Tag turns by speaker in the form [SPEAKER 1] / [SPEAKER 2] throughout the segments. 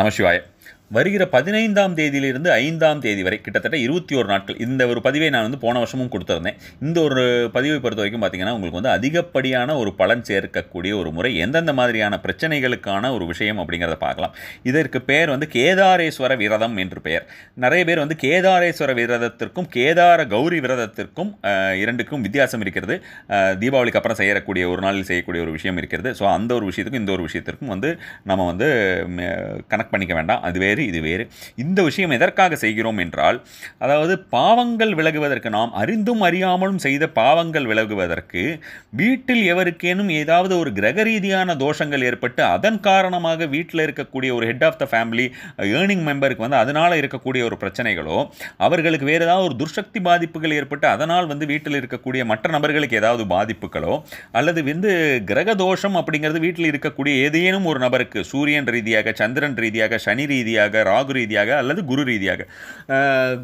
[SPEAKER 1] நமசிவாய. வருகிற 15ஆம் தேதியிலிருந்து 5ஆம் தேதி வரை கிட்டத்தட்ட 21 நாட்கள். இந்த ஒரு பதிவை நான் வந்து போன வருஷமும் கொடுத்துருந்தேன். இந்த ஒரு பதிவை பொறுத்த வரைக்கும் பார்த்தீங்கன்னா, உங்களுக்கு வந்து அதிகப்படியான ஒரு பலன் சேர்க்கக்கூடிய ஒரு முறை. எந்தெந்த மாதிரியான பிரச்சனைகளுக்கான ஒரு விஷயம் அப்படிங்கிறத பார்க்கலாம். இதற்கு பெயர் வந்து கேதாரேஸ்வர விரதம் என்று பெயர். நிறைய பேர் வந்து கேதாரேஸ்வர விரதத்திற்கும் கேதார கௌரி விரதத்திற்கும் இரண்டுக்கும் வித்தியாசம் இருக்கிறது. தீபாவளிக்கு அப்புறம் செய்யக்கூடிய ஒரு நாளில் செய்யக்கூடிய ஒரு விஷயம் இருக்கிறது. ஸோ அந்த ஒரு விஷயத்துக்கும் இந்த ஒரு விஷயத்திற்கும் வந்து நம்ம வந்து கனெக்ட் பண்ணிக்க வேண்டாம். அது வேறு இது வேறு. இந்த விஷயம் எதற்காக செய்கிறோம் என்றால், அதாவது பாவங்கள் விலகுவதற்கு, நாம் அறிந்தும் அறியாமலும் செய்த பாவங்கள் விலகுவதற்கு, வீட்டில் எவருக்கேனும் ஏதாவது ஒரு கிரக ரீதியான தோஷங்கள் ஏற்பட்டு அதன் காரணமாக வீட்டில் இருக்கக்கூடிய ஒரு head of the family earning மெம்பருக்கு வந்து அதனால் இருக்கக்கூடிய ஒரு பிரச்சனைகளோ, அவர்களுக்கு வேறு ஏதாவது ஒரு துர்சக்தி பாதிப்புகள் ஏற்பட்டு அதனால் வந்து வீட்டில் இருக்கக்கூடிய மற்ற நபர்களுக்கு ஏதாவது பாதிப்புகளோ, அல்லது வந்து கிரக தோஷம் அப்படிங்கிறது வீட்டில் இருக்கக்கூடிய ஏதேனும் ஒரு நபருக்கு சூரியன் ரீதியாக, சந்திரன் ரீதியாக, சனி ரீதியாக, ராகு ரீதியாக அல்லது குரு ரீதியாக.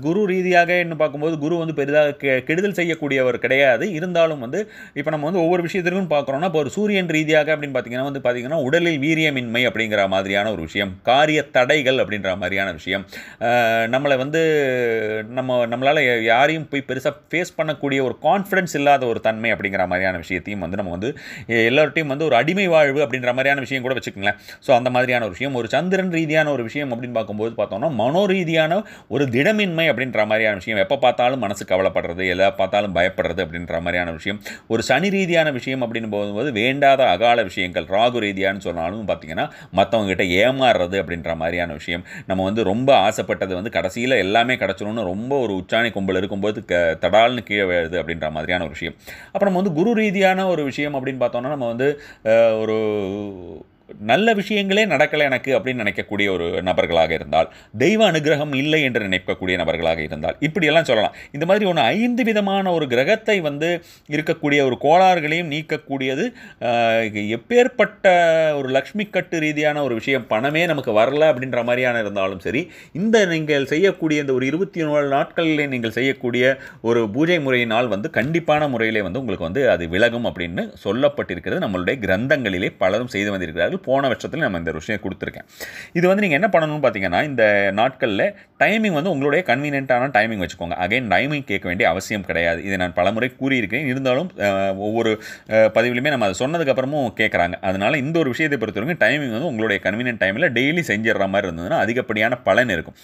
[SPEAKER 1] குரு ரீதியாக என்ன பார்க்கும்போது குரு வந்து பெரிதாக கெடுதல் செய்யக்கூடியவர் கிடையாது. இருந்தாலும் வந்து இப்போ நம்ம வந்து ஒவ்வொரு விஷயத்திற்கும் பார்க்குறோம்னா, இப்போ ஒரு சூரியன் ரீதியாக அப்படின்னு பார்த்தீங்கன்னா உடலில் வீரியமின்மை அப்படிங்கிற மாதிரியான ஒரு விஷயம், காரிய தடைகள் அப்படின்ற மாதிரியான விஷயம், நம்மளை வந்து நம்மளால் யாரையும் போய் பெருசாக ஃபேஸ் பண்ணக்கூடிய ஒரு கான்ஃபிடன்ஸ் இல்லாத ஒரு தன்மை அப்படிங்கிற மாதிரியான விஷயத்தையும் வந்து நம்ம வந்து எல்லார்ட்டையும் வந்து ஒரு அடிமை வாழ்வு அப்படின்ற மாதிரியான விஷயம் கூட வச்சுக்கோங்களேன். ஸோ அந்த மாதிரியான ஒரு விஷயம். ஒரு சந்திரன் ரீதியான ஒரு விஷயம் அப்படின்னு பார்க்கும்போது பார்த்தோம்னா மனோ ரீதியான ஒரு திடமின்மை அப்படின்ற மாதிரியான விஷயம், எப்போ பார்த்தாலும் மனசு கவலைப்படுறது, எதை பார்த்தாலும் பயப்படுறது அப்படின்ற மாதிரியான விஷயம். ஒரு சனி ரீதியான விஷயம் அப்படின்னு போகும்போது வேண்டாத அகால விஷயங்கள், ராகு ரீதியான்னு சொன்னாலும் பார்த்தீங்கன்னா மற்றவங்க கிட்ட ஏமாறுறது அப்படின்ற மாதிரியான விஷயம். நம்ம வந்து ரொம்ப ஆசைப்பட்டது வந்து கடைசியில் எல்லாமே கிடச்சிடும்னு ரொம்ப ஒரு உச்சாணி கொம்பில் இருக்கும்போது தடால்னு கீழே விழுது அப்படின்ற மாதிரியான ஒரு விஷயம். அப்புறம் நம்ம வந்து குரு ரீதியான ஒரு விஷயம் அப்படின்னு பார்த்தோம்னா, நம்ம வந்து ஒரு நல்ல விஷயங்களே நடக்கலை எனக்கு அப்படின்னு நினைக்கக்கூடிய ஒரு நபர்களாக இருந்தால், தெய்வ அனுகிரகம் இல்லை என்று நினைக்கக்கூடிய நபர்களாக இருந்தால், இப்படியெல்லாம் சொல்லலாம். இந்த மாதிரி ஒன்று 5 விதமான ஒரு கிரகத்தை வந்து இருக்கக்கூடிய ஒரு கோளாறுகளையும் நீக்கக்கூடியது. எப்பேற்பட்ட ஒரு லக்ஷ்மி கட்டு ரீதியான ஒரு விஷயம், பணமே நமக்கு வரல அப்படின்ற மாதிரியான இருந்தாலும் சரி, இந்த நீங்கள் செய்யக்கூடிய இந்த ஒரு 24 நாட்களில் நீங்கள் செய்யக்கூடிய ஒரு பூஜை முறையினால் வந்து கண்டிப்பான முறையிலே வந்து உங்களுக்கு வந்து அது விலகும் அப்படின்னு சொல்லப்பட்டிருக்கிறது. நம்மளுடைய கிரந்தங்களிலே பலரும் செய்து வந்திருக்கிறார்கள். போன வருஷத்தில் நம்ம இந்த விஷயம் கொடுத்துருக்கேன். இது வந்து நீங்கள் என்ன பண்ணணும்னு பார்த்தீங்கன்னா, இந்த நாட்களில் டைமிங் வந்து உங்களுடைய கன்வீனியன்ட்டான டைமிங் வச்சுக்கோங்க. அகைன் டைமிங் கேட்க வேண்டிய அவசியம் கிடையாது. இதை நான் பலமுறை கூறியிருக்கேன். இருந்தாலும் ஒவ்வொரு பதிவிலுமே நம்ம அதை சொன்னதுக்கப்புறமும் கேட்குறாங்க. அதனால் இந்த ஒரு விஷயத்தை பொறுத்தவரைக்கும் டைமிங் வந்து உங்களுடைய கன்வீனியன்ட் டைமில் டெய்லி செஞ்சிடற மாதிரி இருந்ததுன்னா அதிகப்படியான பலன் இருக்கும்.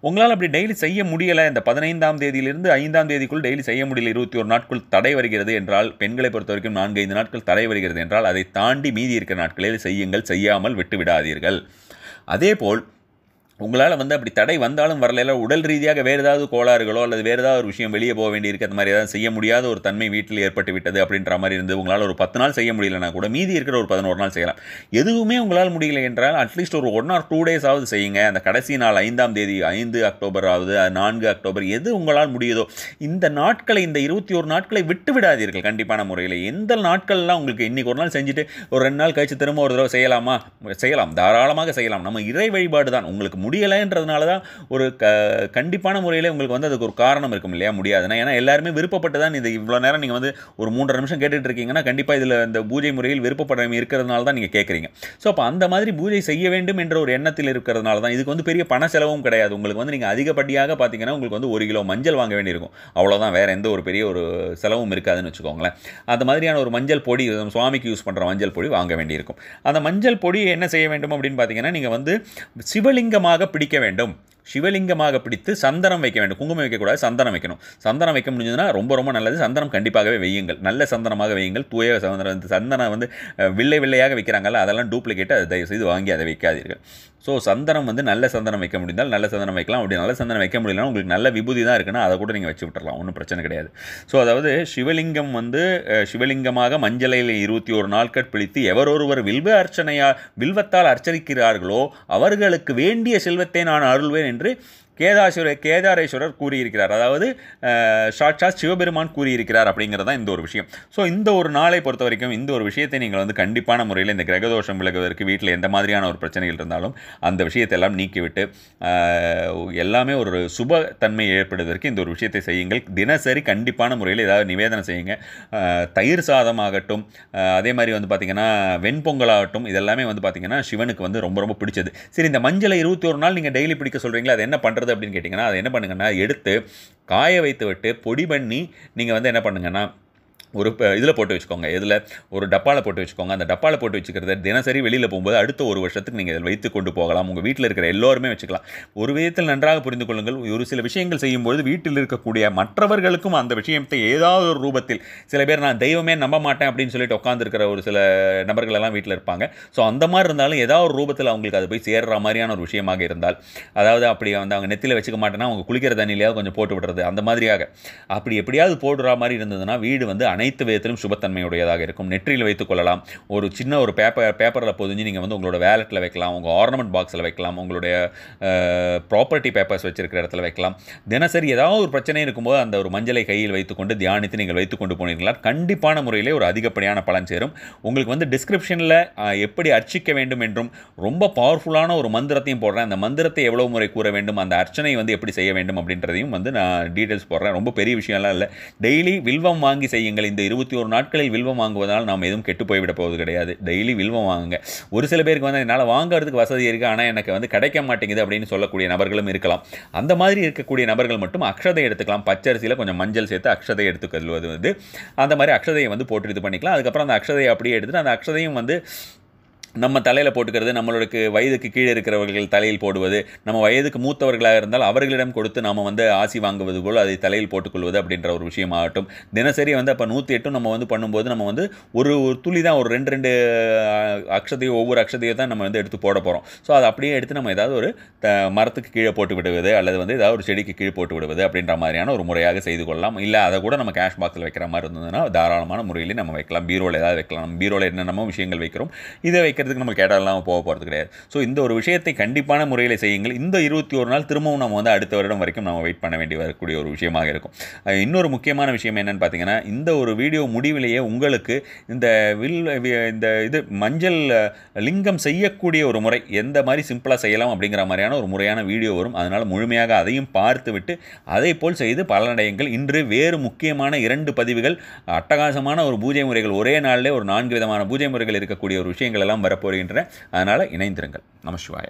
[SPEAKER 1] உங்களால் அப்படி டெய்லி செய்ய முடியலை, இந்த 15ஆம் தேதியிலிருந்து 5ஆம் தேதிக்குள் டெய்லி செய்ய முடியல, 21 நாட்கள் தடை வருகிறது என்றால், பெண்களை பொறுத்த வரைக்கும் 4-5 நாட்கள் தடை வருகிறது என்றால், அதை தாண்டி மீதி இருக்கிற நாட்களில் செய்யுங்கள், செய்யாமல் விட்டு விடாதீர்கள். அதேபோல் உங்களால் வந்து அப்படி தடை வந்தாலும் வரல, உடல் ரீதியாக வேறு ஏதாவது கோளாறுகளோ அல்லது வேறு ஏதாவது ஒரு விஷயம் வெளியே போக வேண்டியிருக்கு, அந்த மாதிரி ஏதாவது செய்ய முடியாத ஒரு தன்மை வீட்டில் ஏற்பட்டு விட்டது அப்படின்ற மாதிரி இருந்து உங்களால் ஒரு 10 நாள் செய்ய முடியலன்னா கூட மீதி இருக்கிற ஒரு 11 நாள் செய்யலாம். எதுவுமே உங்களால் முடியல என்றால் அட்லீஸ்ட் ஒரு 1 or 2 days ஆவது செய்யுங்க. அந்த கடைசி நாள் 5ஆம் தேதி, 5 அக்டோபர் ஆகுது, 4 அக்டோபர், எது உங்களால் முடியுதோ இந்த நாட்களை, இந்த 21 நாட்களை விட்டு விடாதீர்கள். கண்டிப்பான முறையில் எந்த நாட்கள்லாம் உங்களுக்கு இன்றைக்கி ஒரு நாள் செஞ்சுட்டு ஒரு 2 நாள் கழிச்சு திரும்ப ஒரு தடவை செய்யலாமா? செய்யலாம், தாராளமாக செய்யலாம். நம்ம இறை வழிபாடு தான். உங்களுக்கு முடியலைன்றதுனால தான் ஒரு கண்டிப்பான முறையில் உங்களுக்கு வந்து அதுக்கு ஒரு காரணம் இருக்கும் இல்லையா, முடியாதுன்னா. ஏன்னா எல்லாருமே விருப்பப்பட்டு தான் இது இவ்வளோ நேரம் நீங்கள் வந்து ஒரு 3.5 நிமிஷம் கேட்டுட்டு இருக்கீங்கன்னா கண்டிப்பாக இதில் இந்த பூஜை முறையில் விருப்பப்பட இருக்கிறதுனால தான் நீங்கள் கேட்குறீங்க. ஸோ அப்போ அந்த மாதிரி பூஜை செய்ய வேண்டும் என்ற ஒரு எண்ணத்தில் இருக்கிறதுனால தான். இதுக்கு வந்து பெரிய பண செலவும் கிடையாது. உங்களுக்கு வந்து நீங்கள் அதிகப்படியாக பார்த்தீங்கன்னா உங்களுக்கு வந்து 1 கிலோ மஞ்சள் வாங்க வேண்டியிருக்கும், அவ்வளோதான். வேறு எந்த ஒரு பெரிய ஒரு செலவும் இருக்காதுன்னு வச்சுக்கோங்களேன். அந்த மாதிரியான ஒரு மஞ்சள் பொடி, சுவாமிக்கு யூஸ் பண்ணுற மஞ்சள் பொடி வாங்க வேண்டியிருக்கும். அந்த மஞ்சள் பொடி என்ன செய்ய வேண்டும் அப்படின்னு பார்த்தீங்கன்னா, நீங்கள் வந்து சிவலிங்கமாக பிடிக்க வேண்டும். சிவலிங்கமாக பிடித்து சந்தனம் வைக்க வேண்டும். குங்குமம் வைக்கக்கூடாது, சந்தனம் வைக்கணும். சந்தனம் வைக்க முடிஞ்சதுன்னா ரொம்ப ரொம்ப நல்லது. சந்தனம் கண்டிப்பாகவே வையுங்கள், நல்ல சந்தனமாக வையுங்கள். தூய சந்தனம் வந்து வில்லையாக வைக்கிறாங்கல்ல, அதெல்லாம் டூப்ளிகேட். அதை தயவுசெய்து வாங்கி அதை வைக்காதீர்கள். ஸோ சந்தனம் வந்து நல்ல சந்தனம் வைக்க முடிந்தால் நல்ல சந்தனம் வைக்கலாம். அப்படி நல்ல சந்தனம் வைக்க முடியலன்னா உங்களுக்கு நல்ல விபூதி தான் இருக்குன்னா அதை கூட நீங்கள் வச்சு விட்டுறலாம், ஒன்றும் பிரச்சனை கிடையாது. ஸோ அதாவது சிவலிங்கம் வந்து சிவலிங்கமாக மஞ்சளையில் 21 நாட்கள் பிடித்து எவரொருவர் வில்வத்தால் அர்ச்சரிக்கிறார்களோ அவர்களுக்கு வேண்டிய செல்வத்தை நான் அருள்வேன் என்று கேதாரேஸ்வரர் கூறியிருக்கிறார், அதாவது சாட்சாத் சிவபெருமான் கூறியிருக்கிறார் அப்படிங்கிறதான் இந்த ஒரு விஷயம். ஸோ இந்த ஒரு நாளை பொறுத்த வரைக்கும் இந்த ஒரு விஷயத்தை நீங்கள் வந்து கண்டிப்பான முறையில் இந்த கிரகதோஷம் விலகுவதற்கு வீட்டில் எந்த மாதிரியான ஒரு பிரச்சனைகள் இருந்தாலும் அந்த விஷயத்தை எல்லாம் நீக்கிவிட்டு எல்லாமே ஒரு சுப தன்மை ஏற்படுவதற்கு இந்த ஒரு விஷயத்தை செய்யுங்கள். தினசரி கண்டிப்பான முறையில் ஏதாவது நிவேதனம் செய்யுங்க. தயிர் சாதம் ஆகட்டும், அதே மாதிரி வந்து பார்த்திங்கன்னா வெண்பொங்கல் ஆகட்டும், இதெல்லாமே வந்து பார்த்திங்கன்னா சிவனுக்கு வந்து ரொம்ப ரொம்ப பிடிச்சது. சரி, இந்த மஞ்சளை 21 நாள் நீங்கள் டெய்லி பிடிக்க சொல்கிறீங்களா, அது என்ன பண்ணுறது அப்படின்னு கேட்டிங்கன்னா, அது என்ன பண்ணுங்கன்னா, எடுத்து காய வைத்து விட்டு பொடி பண்ணி நீங்கள் வந்து என்ன பண்ணுங்கன்னா ஒரு இதில் போட்டு வச்சுக்கோங்க. இதில் ஒரு டப்பாவில் போட்டு வச்சுக்கோங்க. அந்த டப்பாவில் போட்டு வச்சுக்கிறத தினசரி வெளியில் போகும்போது அடுத்த ஒரு வருஷத்துக்கு நீங்கள் இதில் வைத்து கொண்டு போகலாம். உங்கள் வீட்டில் இருக்கிற எல்லோருமே வச்சுக்கலாம். ஒரு விதத்தில் நன்றாக புரிந்து கொள்ளுங்கள். ஒரு சில விஷயங்கள் செய்யும்போது வீட்டில் இருக்கக்கூடிய மற்றவர்களுக்கும் அந்த விஷயத்தை ஏதாவது ஒரு ரூபத்தில், சில பேர் நான் தெய்வமே நம்ப மாட்டேன் அப்படின்னு சொல்லிட்டு உட்காந்துருக்கிற ஒரு சில நபர்கள் எல்லாம் வீட்டில் இருப்பாங்க. ஸோ அந்த மாதிரி இருந்தாலும் ஏதாவது ஒரு ரூபத்தில் அவங்களுக்கு அது போய் சேர்ற மாதிரியான ஒரு விஷயமாக இருந்தால், அதாவது அப்படி வந்து அவங்க நெத்தியில் வச்சுக்க மாட்டேன்னா அவங்க குளிக்கிற தண்ணியிலேயாவது கொஞ்சம் போட்டு விடுறது, அந்த மாதிரியாக அப்படி எப்படியாவது போடுற மாதிரி இருந்ததுன்னா வீடு வந்து அனைத்து விதத்திலும் சுபத்தன்மையுடையதாக இருக்கும். நெற்றியில் வைத்துக் கொள்ளலாம். ஒரு சின்ன ஒரு பேப்பரில் பொதிஞ்சு நீங்கள் வந்து உங்களோட வேலெட்டில் வைக்கலாம், உங்கள் ஆர்னமெண்ட் பாக்ஸில் வைக்கலாம், உங்களுடைய ப்ராப்பர்ட்டி பேப்பர்ஸ் வச்சிருக்கிற இடத்துல வைக்கலாம். தினசரி ஏதாவது ஒரு பிரச்சனை இருக்கும்போது அந்த ஒரு மஞ்சளை கையில் வைத்துக்கொண்டு தியானித்து நீங்கள் வைத்துக்கொண்டு போனீங்களா கண்டிப்பான முறையிலே ஒரு அதிகப்படியான பலன் சேரும். உங்களுக்கு வந்து டிஸ்கிரிப்ஷனில் எப்படி அர்ச்சிக்க வேண்டும் என்றும் ரொம்ப பவர்ஃபுல்லான ஒரு மந்திரத்தையும் போடுறேன். அந்த மந்திரத்தை எவ்வளவு முறை கூற வேண்டும், அந்த அர்ச்சனை வந்து எப்படி செய்ய வேண்டும் அப்படின்றதையும் வந்து நான் டீட்டெயில்ஸ் போடுறேன். ரொம்ப பெரிய விஷயம்லாம் இல்லை. டெய்லி வில்வம் வாங்கி செய்யுங்கள். இந்த 21 நாட்களில் வில்வம் வாங்குவதால் நாம் எதுவும் கெட்டு போய்விட போவது கிடையாது. டெய்லி வில்வம் வாங்குங்க. ஒரு சில பேருக்கு வந்து என்னால் வாங்குறதுக்கு வசதி இருக்குது, ஆனால் எனக்கு வந்து கிடைக்க மாட்டேங்குது அப்படின்னு சொல்லக்கூடிய நபர்களும் இருக்கலாம். அந்த மாதிரி இருக்கக்கூடிய நபர்கள் மட்டும் அக்ஷதை எடுத்துக்கலாம். பச்சரிசியில் கொஞ்சம் மஞ்சள் சேர்த்து அக்ஷதை எடுத்துக்கொள்வது வந்து அந்த மாதிரி அக்ஷதையை வந்து போட்டு இது பண்ணிக்கலாம். அதுக்கப்புறம் அந்த அக்ஷதையை அப்படியே எடுத்துட்டு அந்த அக்ஷதையும் வந்து நம்ம தலையில் போட்டுக்கிறது, நம்மளுக்கு வயதுக்கு கீழே இருக்கிறவர்கள் தலையில் போடுவது, நம்ம வயதுக்கு மூத்தவர்களாக இருந்தால் அவர்களிடம் கொடுத்து நாம் வந்து ஆசி வாங்குவது போல் அதை தலையில் போட்டுக்கொள்வது அப்படின்ற ஒரு விஷயமாகட்டும். தினசரி வந்து அப்போ 108 நம்ம வந்து பண்ணும்போது நம்ம வந்து ஒரு துளி தான், ஒரு 2 அக்ஷதையோ ஒவ்வொரு அக்ஷதையோ தான் நம்ம வந்து எடுத்து போட போகிறோம். ஸோ அதை அப்படியே எடுத்து நம்ம ஏதாவது ஒரு மரத்துக்கு கீழே போட்டு விடுவது அல்லது வந்து ஏதாவது ஒரு செடிக்கு கீழே போட்டு விடுவது அப்படின்ற மாதிரியான ஒரு முறையாக செய்து கொள்ளலாம். இல்லை அதை கூட நம்ம கேஷ் பாக்ஸில் வைக்கிற மாதிரி இருந்ததுன்னா தாராளமான முறையில் நம்ம வைக்கலாம். பீரோவில் ஏதாவது வைக்கலாம். நம்ம பீரோவில் என்னென்னமோ விஷயங்கள் வைக்கிறோம். இதை வைக்கிறதுக்கு நம்ம கேட்டாலாம் போகிறது கிடையாது. ஸோ இந்த ஒரு விஷயத்தை கண்டிப்பான முறையில் செய்யுங்கள். இந்த 21 நாள் திரும்பவும் நம்ம வந்து அடுத்த வருடம் வரைக்கும் நம்ம வெயிட் பண்ண வேண்டி வரக்கூடிய ஒரு விஷயமாக இருக்கும். இன்னொரு முக்கியமான விஷயம் என்னன்னு பார்த்தீங்கன்னா, இந்த ஒரு வீடியோ முடிவிலேயே உங்களுக்கு இந்த மஞ்சள் லிங்கம் செய்யக்கூடிய ஒரு முறை எந்த மாதிரி சிம்பிளாக செய்யலாம் அப்படிங்கிற மாதிரியான ஒரு முறையான வீடியோ வரும். அதனால் முழுமையாக அதையும் பார்த்துவிட்டு அதை போல் செய்து பலனடையுங்கள். இன்று வேறு முக்கியமான 2 பதிவுகள், அட்டகாசமான ஒரு பூஜை முறைகள், ஒரே நாளிலே ஒரு 4 விதமான பூஜை முறைகள் இருக்கக்கூடிய ஒரு விஷயங்கள் எல்லாம் வரப்போகின்றன. அதனால் இணைந்திருங்கள். நம சிவாய.